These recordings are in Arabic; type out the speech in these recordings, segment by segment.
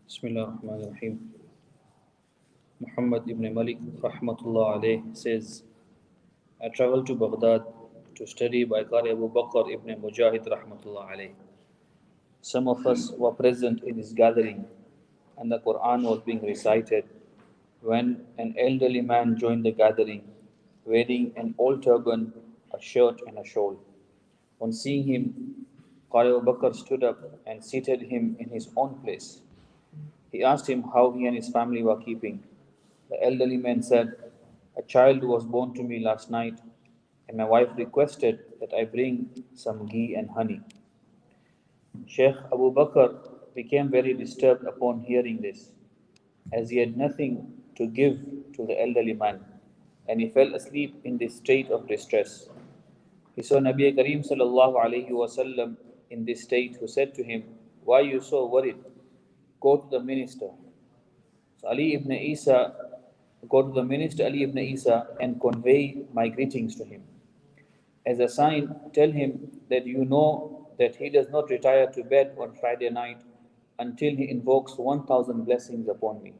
Bismillah ar-Rahman ar-Rahim. Muhammad ibn Malik rahmatullah alayh says, I traveled to Baghdad to study by Qari Abu Bakr ibn Mujahid rahmatullah alayh. Some of us were present in his gathering and the Quran was being recited when an elderly man joined the gathering wearing an old turban, a shirt and a shawl. On seeing him, Qari Abu Bakr stood up and seated him in his own place. He asked him how he and his family were keeping. The elderly man said, a child was born to me last night, and my wife requested that I bring some ghee and honey. Sheikh Abu Bakr became very disturbed upon hearing this, as he had nothing to give to the elderly man, and he fell asleep in this state of distress. He saw Nabi Kareem sallallahu alayhi wasallam in this state, who said to him, why are you so worried? Go to the minister. So Ali ibn Isa, go to the minister Ali ibn Isa and convey my greetings to him. As a sign, tell him that you know that he does not retire to bed on Friday night until he invokes 1,000 blessings upon me.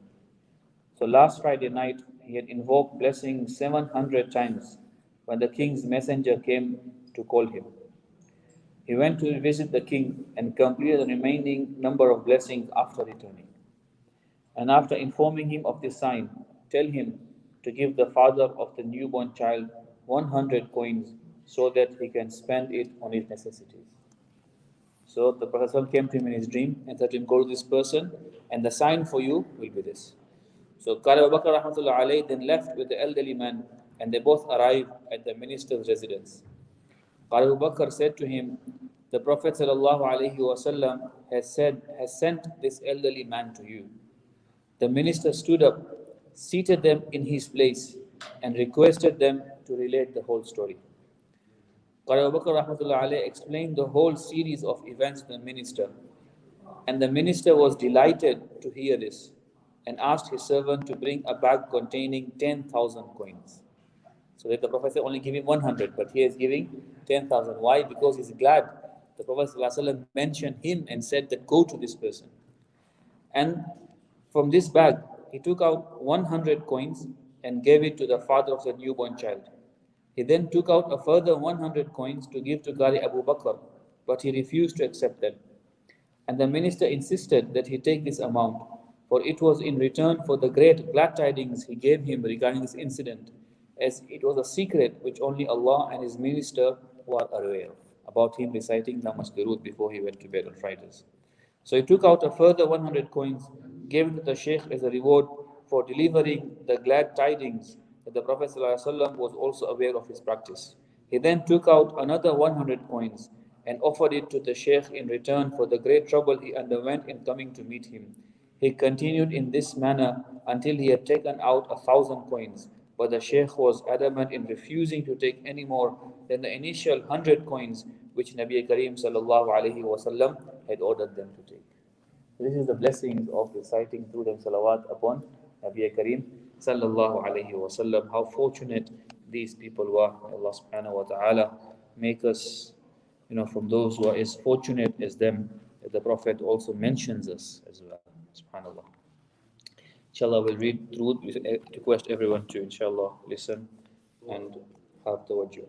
So last Friday night, he had invoked blessings 700 times when the king's messenger came to call him. He went to visit the king and completed the remaining number of blessings after returning. And after informing him of this sign, tell him to give the father of the newborn child 100 coins so that he can spend it on his necessities. So the Prophet came to him in his dream and said to him, go to this person, and the sign for you will be this. So Qari Abu Bakr rahmatullah alayhi then left with the elderly man, and they both arrived at the minister's residence. Qari Abu Bakr said to him, the Prophet sallallahu alaihi wasallam has sent this elderly man to you. The minister stood up, seated them in his place, and requested them to relate the whole story. Qari Abu Bakr rahmatullah alayhi explained the whole series of events to the minister, and the minister was delighted to hear this and asked his servant to bring a bag containing 10,000 coins. So that the Prophet only gave him 100, but he is giving 10,000. Why? Because he's glad. The Prophet ﷺ mentioned him and said that go to this person. And from this bag, he took out 100 coins and gave it to the father of the newborn child. He then took out a further 100 coins to give to Qari Abu Bakr, but he refused to accept them. And the minister insisted that he take this amount, for it was in return for the great glad tidings he gave him regarding this incident, as it was a secret which only Allah and His minister were aware of, about him reciting Namas Durood before he went to bed on Fridays. So he took out a further 100 coins, gave it to the Sheikh as a reward for delivering the glad tidings that the Prophet ﷺ was also aware of his practice. He then took out another 100 coins and offered it to the Sheikh in return for the great trouble he underwent in coming to meet him. He continued in this manner until he had taken out 1,000 coins, but the Sheikh was adamant in refusing to take any more than the initial 100 coins which Nabi Kareem sallallahu alaihi wasallam had ordered them to take. This is the blessings of reciting Durood and Salawat upon Nabi Kareem sallallahu alaihi wasallam. How fortunate these people were. Allah subhanahu wa ta'ala make us, from those who are as fortunate as them. The Prophet also mentions us as well. Subhanallah. Inshallah, we'll read through. We request everyone to, inshallah, listen and have tawajjuh.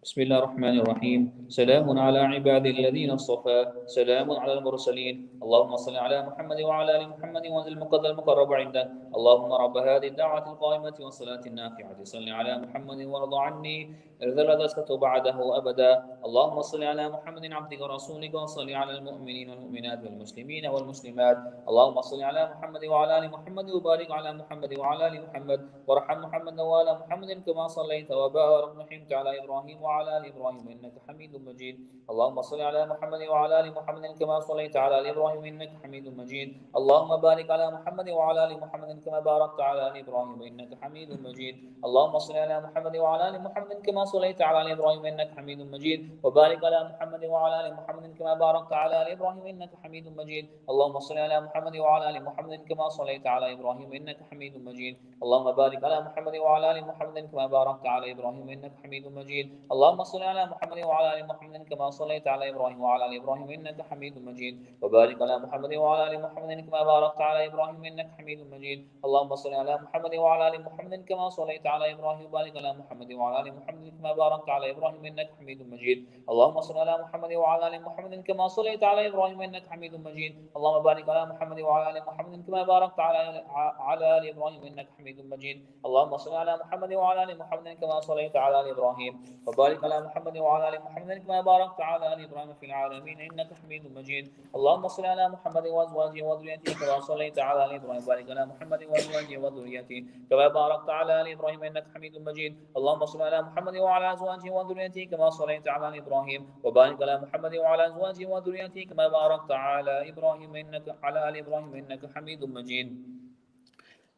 بسم الله الرحمن الرحيم سلام على عباد الذين اصطفى سلام على المرسلين اللهم صل على محمد وعلى ال محمد وانزل المقدر المقرب عندك اللهم رب هذه الدعوة القائمة والصلاة النافعة صل على محمد وارض عني ارذل دسكت بعده أبدا اللهم صل على محمد عبدك ورسولك وصل على المؤمنين والمؤمنات والمسلمين والمسلمات اللهم صل على محمد وعلى ال محمد وبارك على محمد وعلى ال محمد وارحم محمد وعلى محمد كما صليت وبارك ورحمت على إبراهيم وعلى ال ابراهيم انك حميد مجيد اللهم صل على محمد وعلى ال محمد كما صليت على ال ابراهيم انك حميد مجيد اللهم بارك على محمد وعلى ال محمد كما باركت على ال ابراهيم انك حميد مجيد اللهم صل على محمد وعلى ال محمد كما صليت على ال ابراهيم انك حميد مجيد وبارك على محمد وعلى ال محمد كما باركت على ال ابراهيم انك حميد مجيد اللهم صل على محمد وعلى ال محمد كما صليت على ابراهيم انك حميد مجيد اللهم بارك على محمد وعلى ال محمد كما باركت على ابراهيم انك حميد مجيد اللهم اللهم صل على محمد وعلى ال محمد كما صليت على ابراهيم وعلى ال ابراهيم انك حميد مجيد، وبارك على محمد وعلى ال محمد كما باركت على ابراهيم انك حميد مجيد. اللهم صل على محمد وعلى ال محمد كما صليت على ابراهيم وبارك على محمد وعلى ال محمد كما باركت على ابراهيم انك حميد مجيد. اللهم صل على محمد وعلى ال محمد كما صليت على ابراهيم انك حميد مجيد. اللهم بارك على محمد وعلى ال محمد كما باركت على ال ابراهيم انك حميد مجيد. اللهم صل على محمد وعلى ال محمد كما صليت على ال ابراهيم وبارك على محمد وعلى ال محمد كما باركت على ال ابراهيم في العالمين انك حميد مجيد. اللهم صل على محمد وازواجه وذريته كما صليت على ال ابراهيم وبارك على محمد وازواجه وذريته كما باركت على ال ابراهيم انك حميد مجيد. اللهم صل على محمد وعلى ازواجه وذريته كما صليت على ال ابراهيم وبارك على محمد وعلى ازواجه وذريته كما باركت على ابراهيم انك على ال ابراهيم انك حميد مجيد.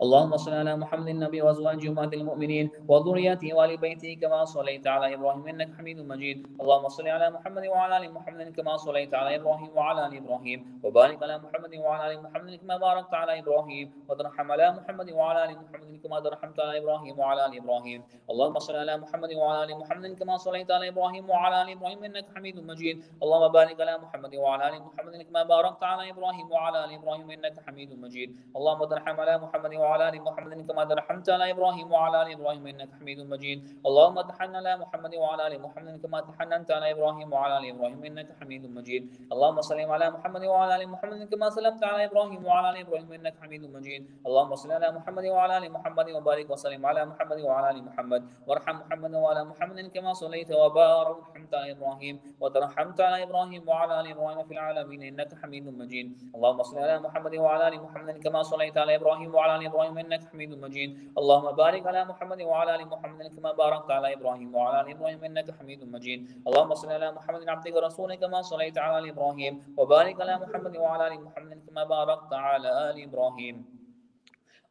اللهم صل على محمد النبي وازواجه امهات المؤمنين وذريته وال بيته كما صليت على ابراهيم انك حميد مجيد. اللهم صل على محمد وعلى ال محمد كما صليت على ابراهيم وعلى ال ابراهيم وبارك على محمد وعلى ال محمد كما باركت على ابراهيم وترحم على محمد وعلى ال محمد كما ترحمت على ابراهيم وعلى ال ابراهيم. اللهم صل على محمد وعلى ال محمد كما صليت على ابراهيم وعلى ال ابراهيم انك حميد مجيد. اللهم بارك على محمد وعلى ال محمد كما باركت على ابراهيم وعلى ال ابراهيم انك حميد مجيد. اللهم ترحم على محمد وعلى ال محمد كما ترحمت على ابراهيم وعلى ال ابراهيم انك حميد مجيد. اللهم تحنن على محمد وعلى ال محمد كما تحننت على ابراهيم وعلى ال ابراهيم انك حميد مجيد. اللهم صل على محمد وعلى ال محمد كما سلمت على ابراهيم وعلى ال ابراهيم انك حميد مجيد. اللهم صل على محمد وعلى ال محمد وبارك وسلم على محمد وعلى ال محمد وارحم محمد وعلى محمد كما صليت وبارك وارحمت على ابراهيم وترحمت على ابراهيم وعلى ال ابراهيم في العالمين انك حميد مجيد. اللهم صل على محمد وعلى ال محمد كما صليت على ابراهيم وعلى ال ابراهيم انك حميد مجيد. اللهم بارك على محمد وعلى ال محمد كما باركت على ابراهيم وعلى ال ابراهيم انك حميد مجيد. اللهم صل على محمد عبدك ورسولك كما صليت على ال ابراهيم وبارك على محمد وعلى ال محمد كما باركت على ال ابراهيم.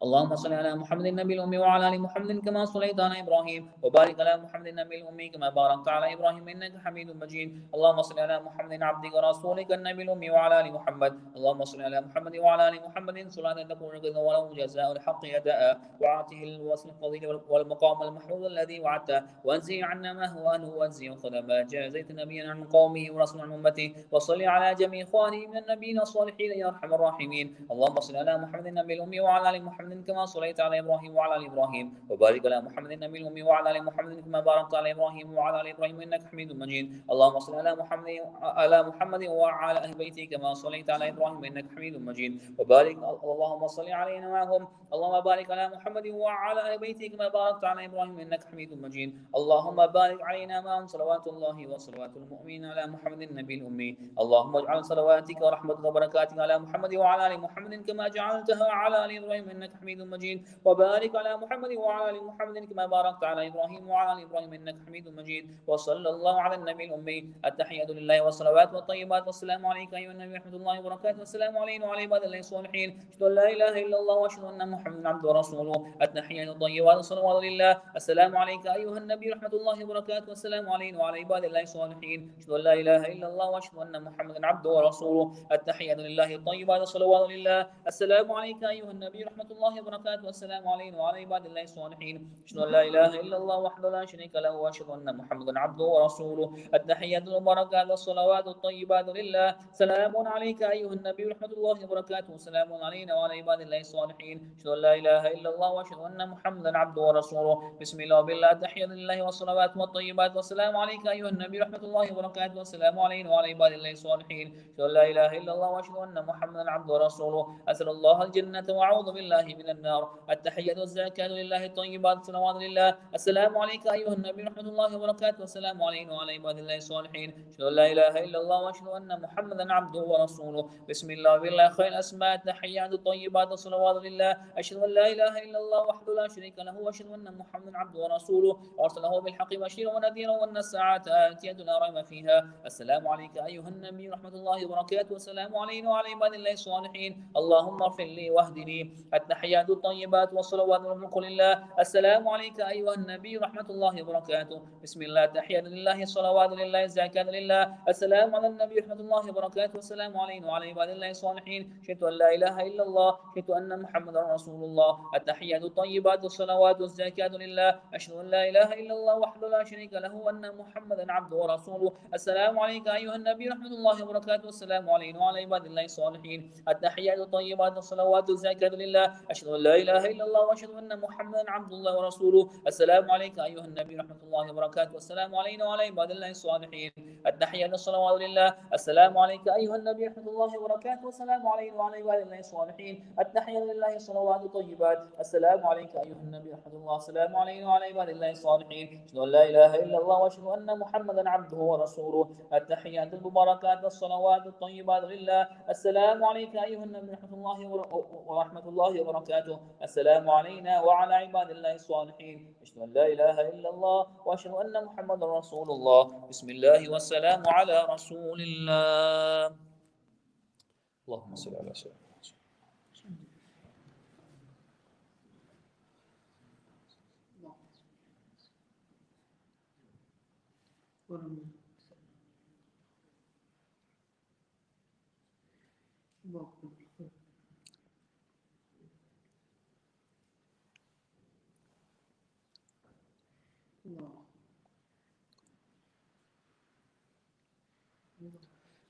اللهم صل على محمد النبي الأمي وعلى آل محمد كما صليت على إبراهيم وبارك على محمد النبي الأمي كما باركت على إبراهيم إنك حميد مجيد. اللهم صل على محمد عبدك ورسولك النبي الأمي وعلى آل محمد. اللهم صل على محمد وعلى آل محمد صلاة تكون رضا وله جزاء الحق يداء وعاته الوصل الفضيل والمقام المحمود الذي وعدته وانزي عنا ما هو أهله وانزي وخذ ما جازيت نبيا عن قومه ورسولا عن أمته وصل على جميع إخوانه من النبيين الصالحين يا أرحم الراحمين. اللهم صل على محمد النبي الأمي وعلى آل محمد كما صليت على ابراهيم وعلى ال ابراهيم وبارك على محمد النبي الامي وعلى ال محمد كما باركت على ابراهيم وعلى ال ابراهيم انك حميد مجيد. اللهم صل على محمد وعلى اهل بيته كما صليت على ابراهيم انك حميد مجيد. وبارك اللهم صل علينا معهم. اللهم بارك على محمد وعلى اهل بيته كما باركت على ابراهيم انك حميد مجيد. اللهم بارك علينا معهم صلوات الله وصلوات المؤمنين على محمد النبي الامي. اللهم اجعل صلواتك ورحمتك وبركاتك على محمد وعلى ال محمد كما جعلتها على ال ابراهيم انك حميد مجيد. وبارك على محمد وعلى ال محمد كما باركت على ابراهيم وعلى ال ابراهيم انك حميد مجيد. وصلى الله على النبي الامي. التحيات لله والصلوات والطيبات والسلام عليك ايها النبي ورحمه الله وبركاته. والسلام علينا وعلى عباد الله الصالحين. اشهد ان لا اله الا الله واشهد ان محمدا عبده ورسوله. التحيات الطيبات والصلوات لله. السلام عليك ايها النبي ورحمه الله وبركاته. والسلام علينا وعلى عباد الله الصالحين. اشهد ان لا اله الا الله واشهد ان محمدا عبده ورسوله. التحيات لله الطيبات والصلوات لله. السلام عليك ايها النبي ورحمه الله وبركاته. والسلام علينا وعلى عباد الله الصالحين. اشهد ان لا اله الا الله وحده لا شريك له واشهد ان محمدا عبده ورسوله. التحيات والبركات والصلوات الطيبات لله. سلام عليك ايها النبي ورحمه الله وبركاته. سلام علينا وعلى عباد الله الصالحين. اشهد ان لا اله الا الله واشهد ان محمدا عبده ورسوله. بسم الله وبالله. التحيات لله والصلوات والطيبات والسلام عليك ايها النبي ورحمه الله وبركاته. والسلام علينا وعلى عباد الله الصالحين. اشهد ان لا اله الا الله واشهد ان محمدا عبده ورسوله. اسال الله الجنه واعوذ بالله من النار. التحيات والزكاة لله الطيبات صلوات لله. السلام عليك أيها النبي ورحمة الله وبركاته. والسلام علينا وعلى عباد الله الصالحين. أشهد أن لا إله إلا الله وأشهد أن محمدا عبده ورسوله. بسم الله بالله خير الأسماء. التحيات الطيبات صلوات لله. أشهد أن لا إله إلا الله وحده لا شريك له وأشهد أن محمدا عبده ورسوله. أرسله بالحق بشيرا ونذيرا وأن الساعة آتية لا ريب فيها. السلام عليك أيها النبي ورحمة الله وبركاته. والسلام علينا وعلى عباد الله الصالحين. اللهم اغفر لي واهدني. التحيات التحيات الطيبات والصلوات والملك لله. السلام عليك أيها النبي رحمة الله وبركاته. بسم الله التحيات لله الصلوات لله الزكاة لله. السلام على النبي رحمة الله وبركاته. والسلام علينا وعلى عباد الله الصالحين. شهدت أن لا إله إلا الله. شهدت أن محمدا رسول الله. التحيات الطيبات والصلوات والزكاة لله. أشهد أن لا إله إلا الله وحده لا شريك له وأن محمدا عبده ورسوله. السلام عليك أيها النبي رحمة الله وبركاته. والسلام علينا وعلى عباد الله الصالحين. التحيات الطيبات والصلوات والزكاة لله. أشهد أن لا إله إلا الله وأشهد أن محمدا عبد الله ورسوله. السلام عليك أيها النبي رحمة الله وبركاته. والسلام علينا وعلى عباد الله الصالحين. التحيات الصلوات لله. السلام عليك أيها النبي رحمة الله وبركاته. والسلام علينا وعلى عباد الله الصالحين. التحيات لله الصلوات الطيبات. السلام عليك أيها النبي رحمة الله. السلام علينا وعلى عباد الله الصالحين. أشهد أن لا إله إلا الله وأشهد أن محمدا عبده ورسوله. التحيات المباركات والصلوات الطيبات لله. السلام عليك أيها النبي رحمة الله ورحمة الله وبركاته. السلام علينا وعلى عباد الله الصالحين. أشهد أن لا إله إلا الله وأشهد أن محمدا رسول الله. بسم الله والسلام على رسول الله. اللهم صل على سيدنا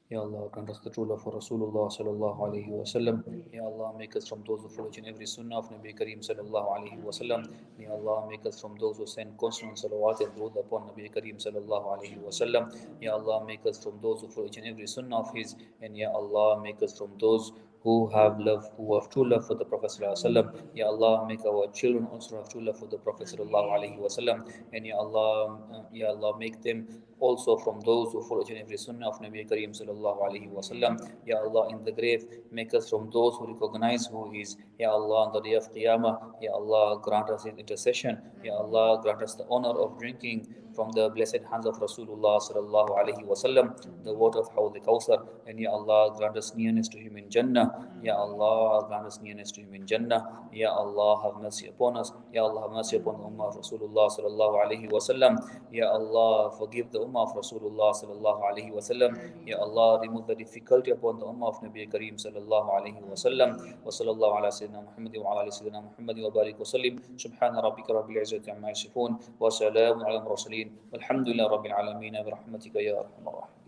Ya Allah, grant us the true love for Rasulullah sallallahu alaihi wasallam. Ya Allah, make us from those who follow each and every sunnah of Nabi Kareem sallallahu alaihi wasallam. Ya Allah, make us from those who send constant salawat and durood upon Nabi Kareem sallallahu alaihi wasallam. Ya Allah, make us from those who follow each and every sunnah of his. And Ya Allah, make us from those who have love, who have true love for the Prophet sallallahu alaihi wasallam. Ya Allah, make our children also have true love for the Prophet sallallahu alaihi wasallam. And Ya Allah, make them also from those who follow each and every sunnah of Nabi Kareem sallallahu alaihi wasallam. Ya Allah, in the grave, make us from those who recognize who He is. Ya Allah, on the day of Qiyamah, Ya Allah, grant us His intercession. Ya Allah, grant us the honor of drinking from the blessed hands of Rasulullah sallallahu alaihi wasallam, the water of Hawd al-Kawthar. And Ya Allah, grant us nearness to Him in Jannah. Ya Allah, grant us nearness to Him in Jannah. Ya Allah, have mercy upon us. Ya Allah, have mercy upon the Ummah of Rasulullah sallallahu alaihi wasallam. Ya Allah, forgive the Ummah of Rasulullah sallallahu alaihi wasallam. Ya Allah, remove the difficulty upon the Ummah of Nabi Kareem sallallahu alaihi wasallam. Wa sallallahu ala sayyidina Muhammad wa ala ali sayyidina Muhammad wa barik wa sallim. Subhana rabbika rabbil izzati amma yasifun. Wa salamun ala al-mursalin. Walhamdulillahi rabbil alamin. Bi rahmatika ya arhamar rahimin.